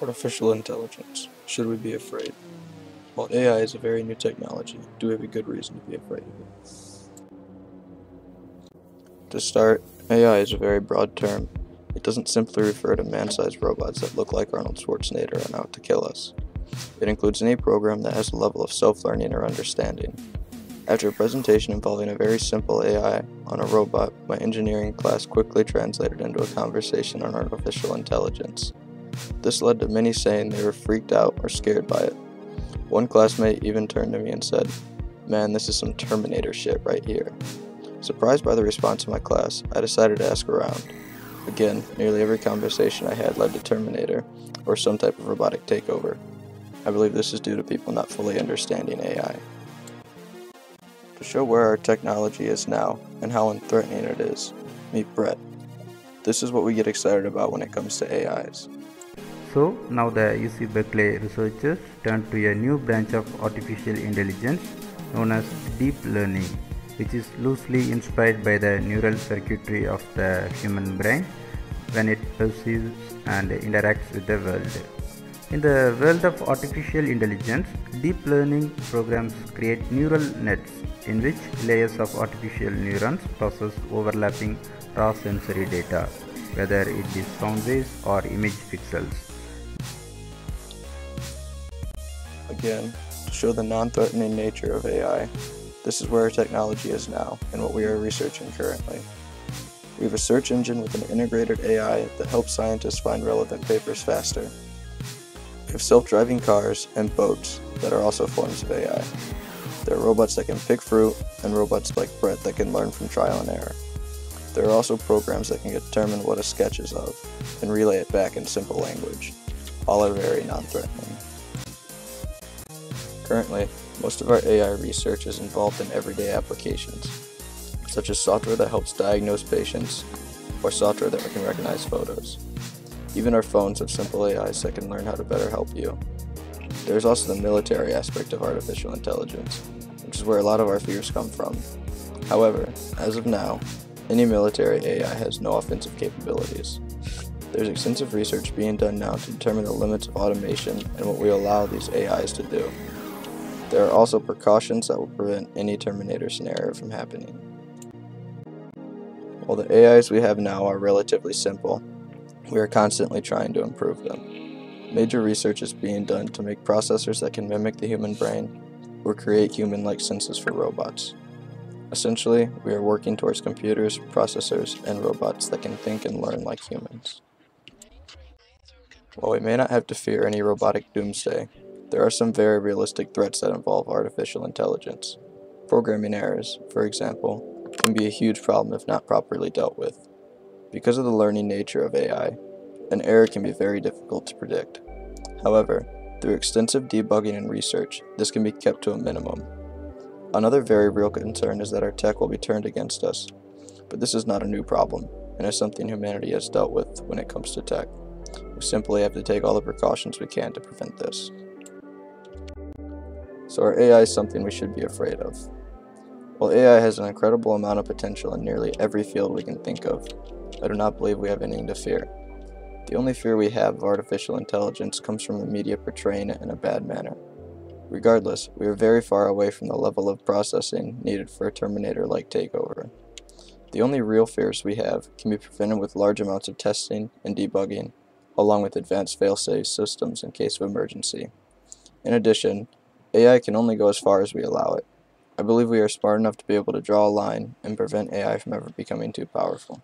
Artificial intelligence. Should we be afraid? While AI is a very new technology, do we have a good reason to be afraid of it? To start, AI is a very broad term. It doesn't simply refer to man-sized robots that look like Arnold Schwarzenegger and out to kill us. It includes any program that has a level of self-learning or understanding. After a presentation involving a very simple AI on a robot, my engineering class quickly translated into a conversation on artificial intelligence. This led to many saying they were freaked out or scared by it. One classmate even turned to me and said, "Man, this is some Terminator shit right here." Surprised by the response of my class, I decided to ask around. Again, nearly every conversation I had led to Terminator or some type of robotic takeover. I believe this is due to people not fully understanding AI. To show where our technology is now and how unthreatening it is, meet Brett. This is what we get excited about when it comes to AIs. So now the UC Berkeley researchers turned to a new branch of artificial intelligence known as deep learning, which is loosely inspired by the neural circuitry of the human brain when it perceives and interacts with the world. In the world of artificial intelligence, deep learning programs create neural nets in which layers of artificial neurons process overlapping raw sensory data, whether it be sound waves or image pixels. Again, to show the non-threatening nature of AI, this is where our technology is now and what we are researching currently. We have a search engine with an integrated AI that helps scientists find relevant papers faster. We have self-driving cars and boats that are also forms of AI. There are robots that can pick fruit and robots like Brett that can learn from trial and error. There are also programs that can determine what a sketch is of and relay it back in simple language. All are very non-threatening. Currently, most of our AI research is involved in everyday applications, such as software that helps diagnose patients or software that can recognize photos. Even our phones have simple AIs that can learn how to better help you. There is also the military aspect of artificial intelligence, which is where a lot of our fears come from. However, as of now, any military AI has no offensive capabilities. There's extensive research being done now to determine the limits of automation and what we allow these AIs to do. There are also precautions that will prevent any Terminator scenario from happening. While the AIs we have now are relatively simple, we are constantly trying to improve them. Major research is being done to make processors that can mimic the human brain or create human-like senses for robots. Essentially, we are working towards computers, processors, and robots that can think and learn like humans. While we may not have to fear any robotic doomsday, there are some very realistic threats that involve artificial intelligence. Programming errors, for example, can be a huge problem if not properly dealt with. Because of the learning nature of AI, an error can be very difficult to predict. However, through extensive debugging and research, this can be kept to a minimum. Another very real concern is that our tech will be turned against us, but this is not a new problem, and is something humanity has dealt with when it comes to tech. We simply have to take all the precautions we can to prevent this. So our AI is something we should be afraid of. While AI has an incredible amount of potential in nearly every field we can think of, I do not believe we have anything to fear. The only fear we have of artificial intelligence comes from the media portraying it in a bad manner. Regardless, we are very far away from the level of processing needed for a Terminator-like takeover. The only real fears we have can be prevented with large amounts of testing and debugging, along with advanced fail-safe systems in case of emergency. In addition, AI can only go as far as we allow it. I believe we are smart enough to be able to draw a line and prevent AI from ever becoming too powerful.